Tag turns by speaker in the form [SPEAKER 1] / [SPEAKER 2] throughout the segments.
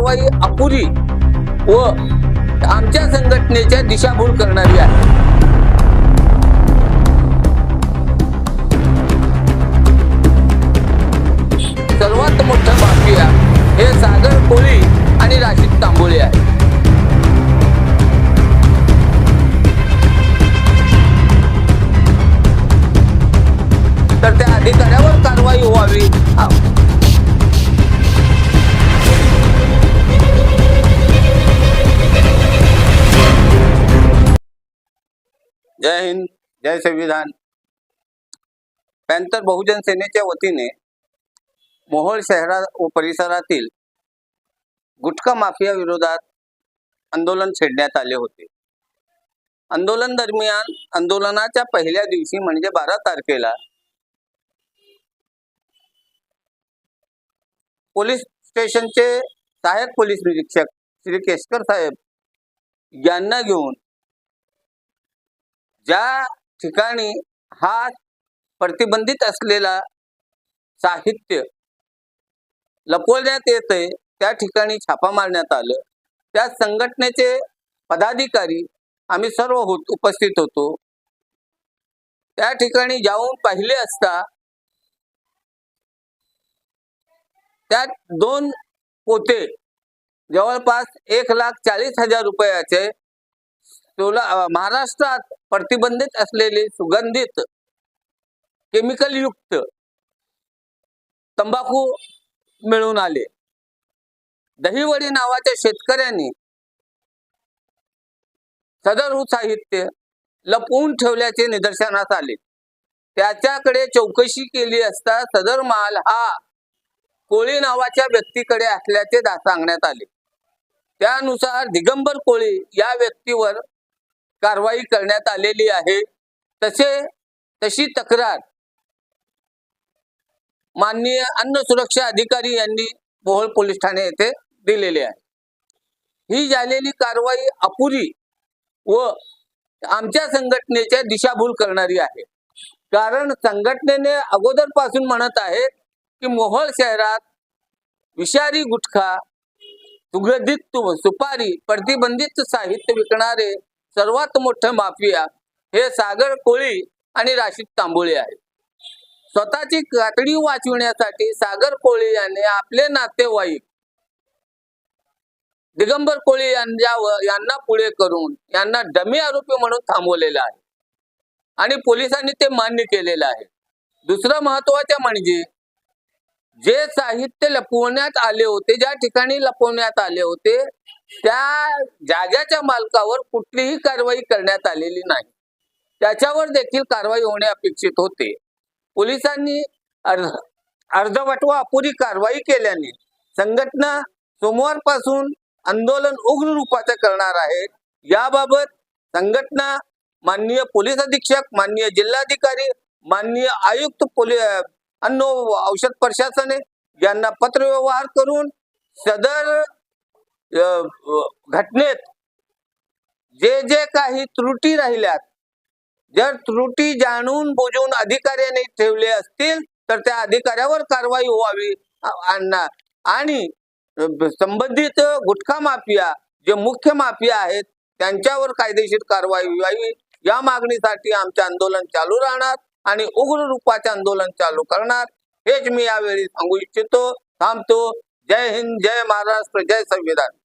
[SPEAKER 1] कारवाई अपुरी व आमच्या संघटनेच्या दिशाभूल करणारी आहे। सर्वात मोठं माफिया हे सागर कोळी आणि राशीद तांबोळे आहे। तर त्या अधिकाऱ्यावर कारवाई व्हावी। जय हिंद, जय संविधान। पॅंथर बहुजन सेनेच्या वतीने मोहोळ शहरात व परिसरातील गुटखा माफिया विरोधात आंदोलन छेडण्यात आले होते। आंदोलन दरम्यान आंदोलनाच्या पहिल्या दिवशी म्हणजे 12 तारखेला पोलीस स्टेशनचे सहाय्यक पोलीस निरीक्षक श्री केशकर साहेब यांना घेऊन ज्या ठिकाणी हा प्रतिबंधित असलेला साहित्य लपवण्यात येते त्या ठिकाणी छापा मारण्यात आलं। त्या संघटनेचे पदाधिकारी आम्ही सर्व उपस्थित होतो। त्या ठिकाणी जाऊन पाहिले असता त्यात 2 पोते जवळपास 1,40,000 रुपयाचे महाराष्ट्रात प्रतिबंधित असलेले सुगंधित केमिकल युक्त तंबाखू मिळून आले। दहिवडी नावाच्या शेतकऱ्यांनी सदर साहित्य लपवून ठेवल्याचे निदर्शनास आले। त्याच्याकडे चौकशी केली असता सदर माल हा कोळी नावाच्या व्यक्तीकडे असल्याचे सांगण्यात आले। त्यानुसार दिगंबर कोळी या व्यक्तीवर कारवाई करण्यात आलेली आहे। तशी तक्रार माननीय अन्न सुरक्षा अधिकारी यांनी मोहोळ पोलीस ठाणे येथे दिलेली आहे। ही झालेली कारवाई अपुरी व आमच्या संघटनेच्या दिशाभूल करणारी आहे। कारण संघटनेने अगोदरपासून म्हणत आहेत की मोहोळ शहरात विषारी गुटखा, सुगंधित सुपारी, प्रतिबंधित साहित्य विकणारे सर्वात मोठे माफिया हे सागर कोळी आणि राशीद तांबोळे आहे। स्वतःची कातडी वाचविण्यासाठी सागर कोळी यांनी आपले नातेवाईक दिगंबर कोळी यांना पुढे करून यांना डमी आरोपी म्हणून थांबवलेलं आहे आणि पोलिसांनी ते मान्य केलेलं आहे। दुसरं महत्त्वाचं म्हणजे जे साहित्य लपवण्यात आले होते, ज्या ठिकाणी लपवण्यात आले होते त्या जागेच्या मालकावर कुठलीही कारवाई करण्यात आलेली नाही। त्याच्यावर देखील कारवाई होणे अपेक्षित होते। पोलिसांनी अर्धवट व अपुरी कारवाई केल्याने संघटना सोमवारपासून आंदोलन उग्र रूपाचे करणार आहे। याबाबत संघटना माननीय पोलीस अधीक्षक, माननीय जिल्हाधिकारी, माननीय आयुक्त अन्न औषध प्रशासन यांना पत्र व्यवहार करून सदर घटनेत जे काही त्रुटी राहिल्यात, जर त्रुटी जाणून बुजून अधिकाऱ्यांनी ठेवले असतील तर त्या अधिकाऱ्यावर कारवाई व्हावी आणि संबंधित गुटखा माफिया जे मुख्य माफिया आहेत त्यांच्यावर कायदेशीर कारवाई व्हावी या मागणीसाठी आमचे आंदोलन चालू राहणार आणि उग्र रूपाचे आंदोलन चालू करणार हेच मी यावेळी सांगू इच्छितो। थांबतो। जय हिंद, जय महाराष्ट्र, जय संविधान।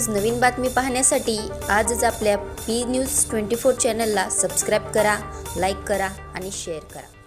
[SPEAKER 2] रोज नवीन बातमी पाहण्यासाठी आजच आपल्या पी न्यूज 24 चॅनलला सबस्क्राईब करा, लाईक करा आणि शेअर करा.